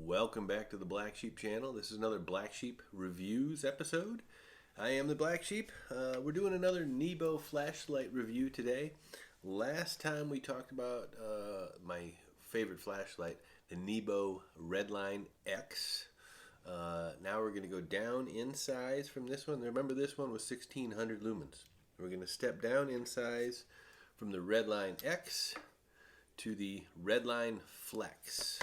Welcome back to the Black Sheep channel. This is another Black Sheep reviews episode. I am the Black Sheep. We're doing another Nebo flashlight review today. Last time we talked about my favorite flashlight, the Nebo Redline X. Now we're going to go down in size from this one. Remember, this one was 1600 lumens. We're going to step down in size from the Redline X to the Redline Flex.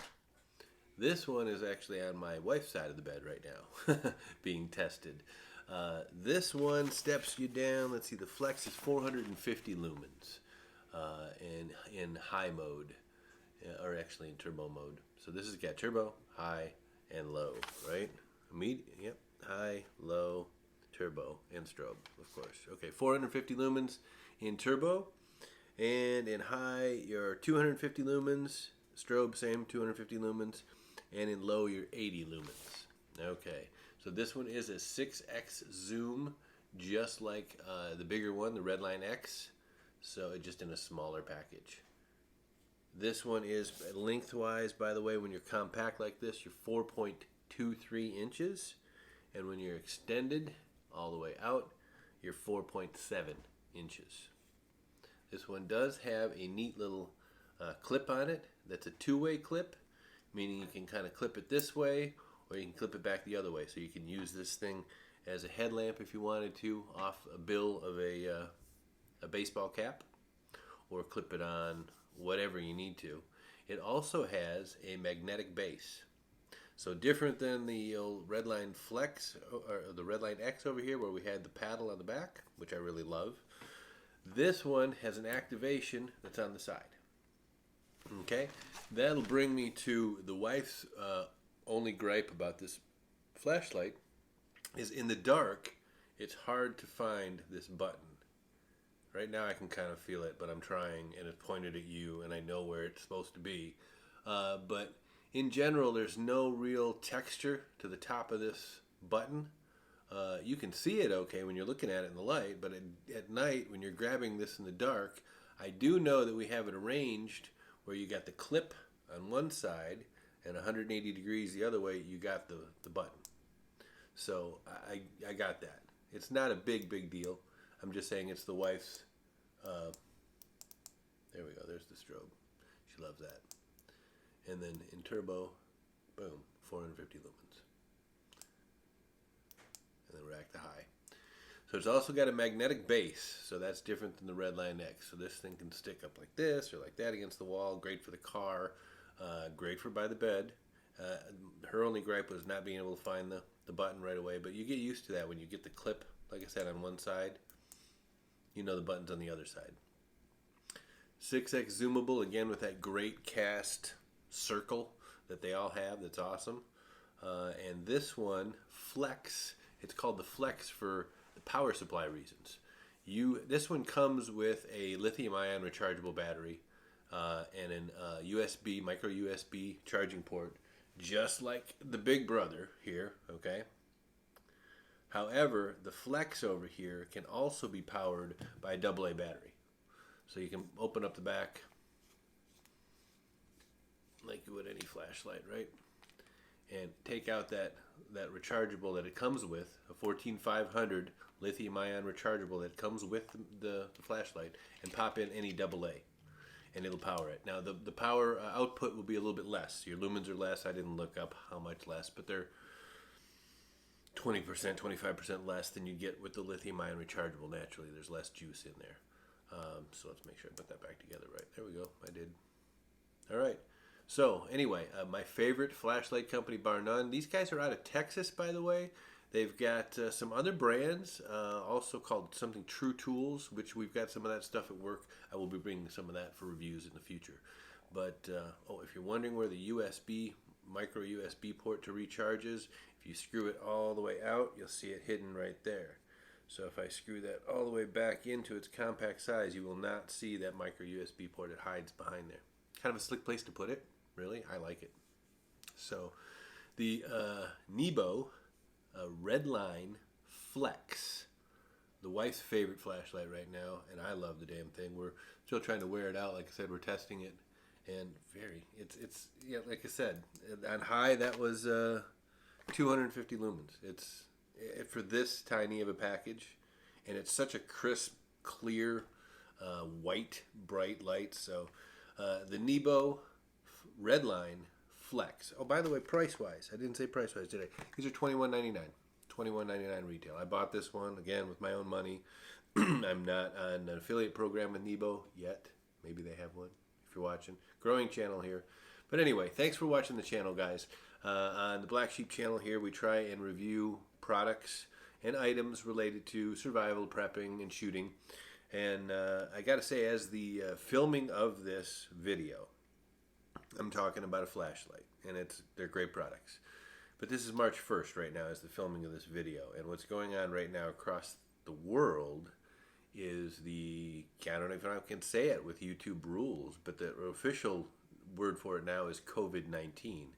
This one is actually on my wife's side of the bed right now, being tested. This one steps you down. Let's see, the Flex is 450 lumens in high mode, or actually in turbo mode. So this has got turbo, high, and low, right? Yep, high, low, turbo, and strobe, of course. Okay, 450 lumens in turbo, and in high, you're 250 lumens. Strobe, same, 250 lumens. And in low, you're 80 lumens. Okay, so this one is a 6x zoom, just like the bigger one, the Redline X, so just in a smaller package. This one is lengthwise, by the way, when you're compact like this, you're 4.23 inches, and when you're extended all the way out, you're 4.7 inches. This one does have a neat little clip on it. That's a two-way clip, meaning you can kind of clip it this way or you can clip it back the other way. So you can use this thing as a headlamp if you wanted to, off a bill of a baseball cap, or clip it on whatever you need to. It also has a magnetic base. So different than the old Redline Flex or the Redline X over here where we had the paddle on the back, which I really love. This one has an activation that's on the side. Okay, that'll bring me to the wife's only gripe about this flashlight is in the dark, it's hard to find this button. Right now I can kind of feel it, but I'm trying, and it's pointed at you, and I know where it's supposed to be. But in general, there's no real texture to the top of this button. You can see it okay when you're looking at it in the light, but at night when you're grabbing this in the dark, I do know that we have it arranged where you got the clip on one side and 180 degrees the other way, you got the button. So I got that. It's not a big deal. I'm just saying it's the wife's. There we go. There's the strobe. She loves that. And then in turbo, boom, 450 lumens. And then rack to high. So it's also got a magnetic base, so that's different than the Redline X. So this thing can stick up like this or like that against the wall. Great for the car, great for by the bed. Her only gripe was not being able to find the button right away, but you get used to that when you get the clip, like I said, on one side. You know the button's on the other side. 6x zoomable, again with that great cast circle that they all have. That's awesome. And this one, Flex, it's called the Flex for power supply reasons. This one comes with a lithium-ion rechargeable battery and an USB, micro USB charging port, just like the big brother here, okay? However, the Flex over here can also be powered by a AA battery. So you can open up the back like you would any flashlight, right? And take out that rechargeable that it comes with, a 14500 lithium-ion rechargeable that comes with the flashlight, and pop in any AA, and it'll power it. Now the power output will be a little bit less. Your lumens are less. I didn't look up how much less, but they're 20%, 25% less than you get with the lithium-ion rechargeable. Naturally, there's less juice in there. So let's make sure I put that back together right. There we go. I did. All right. So anyway, my favorite flashlight company, bar none. These guys are out of Texas, by the way. They've got some other brands, also called something True Tools, which we've got some of that stuff at work. I will be bringing some of that for reviews in the future. But, if you're wondering where the USB, micro USB port to recharge is, if you screw it all the way out, you'll see it hidden right there. So if I screw that all the way back into its compact size, you will not see that micro USB port. It hides behind there. Kind of a slick place to put it. Really, I like it. So the Nebo Redline Flex, the wife's favorite flashlight right now, and I love the damn thing. We're still trying to wear it out. Like I said, we're testing it, And it's yeah, like I said, on high that was 250 lumens. It's for this tiny of a package, and it's such a crisp, clear, white, bright light. So the Nebo Redline Flex. Oh, by the way, price wise, I didn't say price wise, did I? These are $21.99. $21.99 retail. I bought this one again with my own money. I'm not on an affiliate program with Nebo yet. Maybe they have one. If you're watching, growing channel here. But anyway, thanks for watching the channel, guys. On the Black Sheep channel here, we try and review products and items related to survival, prepping, and shooting. And I got to say, as the filming of this video, I'm talking about a flashlight, and they're great products. But this is March 1st right now as the filming of this video. And what's going on right now across the world is I don't know if I can say it with YouTube rules, but the official word for it now is COVID-19.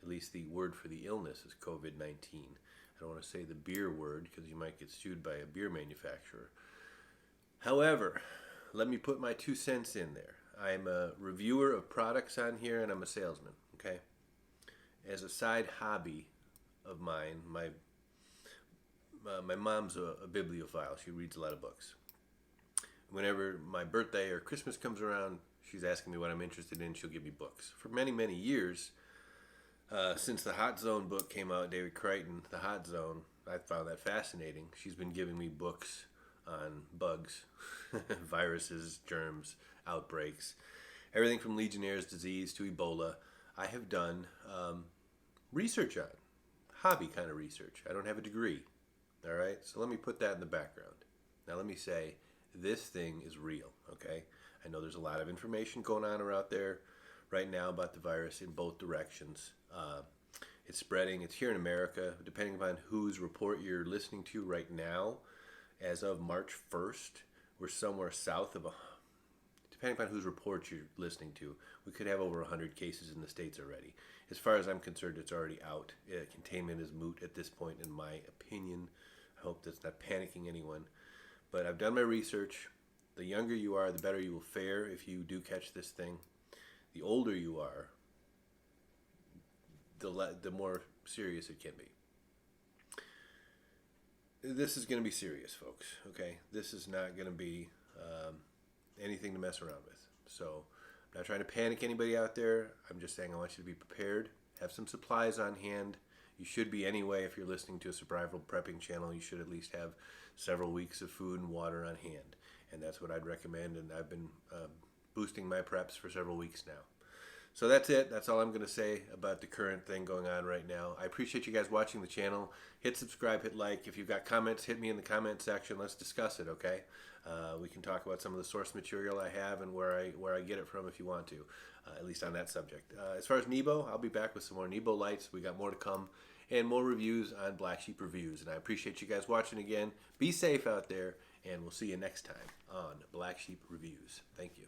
At least the word for the illness is COVID-19. I don't want to say the beer word because you might get sued by a beer manufacturer. However, let me put my 2 cents in there. I'm a reviewer of products on here, and I'm a salesman, okay? As a side hobby of mine, my mom's a bibliophile. She reads a lot of books. Whenever my birthday or Christmas comes around, she's asking me what I'm interested in. She'll give me books. For many, many years, since the Hot Zone book came out, David Crichton, The Hot Zone, I found that fascinating. She's been giving me books on bugs, viruses, germs, outbreaks, everything from Legionnaire's disease to Ebola. I have done research on, hobby kind of research. I don't have a degree, all right? So let me put that in the background. Now let me say, this thing is real, okay? I know there's a lot of information going on around there right now about the virus in both directions. It's spreading. It's here in America. Depending upon whose report you're listening to right now, as of March 1st, we're somewhere south of depending upon whose report you're listening to, we could have over 100 cases in the States already. As far as I'm concerned, it's already out. Containment is moot at this point, in my opinion. I hope that's not panicking anyone. But I've done my research. The younger you are, the better you will fare if you do catch this thing. The older you are, the more serious it can be. This is going to be serious, folks, okay? This is not going to be anything to mess around with. So I'm not trying to panic anybody out there. I'm just saying I want you to be prepared. Have some supplies on hand. You should be anyway. If you're listening to a survival prepping channel, you should at least have several weeks of food and water on hand. And that's what I'd recommend, and I've been boosting my preps for several weeks now. So that's it. That's all I'm going to say about the current thing going on right now. I appreciate you guys watching the channel. Hit subscribe, hit like. If you've got comments, hit me in the comment section. Let's discuss it, okay? We can talk about some of the source material I have and where I get it from if you want to, at least on that subject. As far as Nebo, I'll be back with some more Nebo lights. We got more to come and more reviews on Black Sheep Reviews. And I appreciate you guys watching again. Be safe out there, and we'll see you next time on Black Sheep Reviews. Thank you.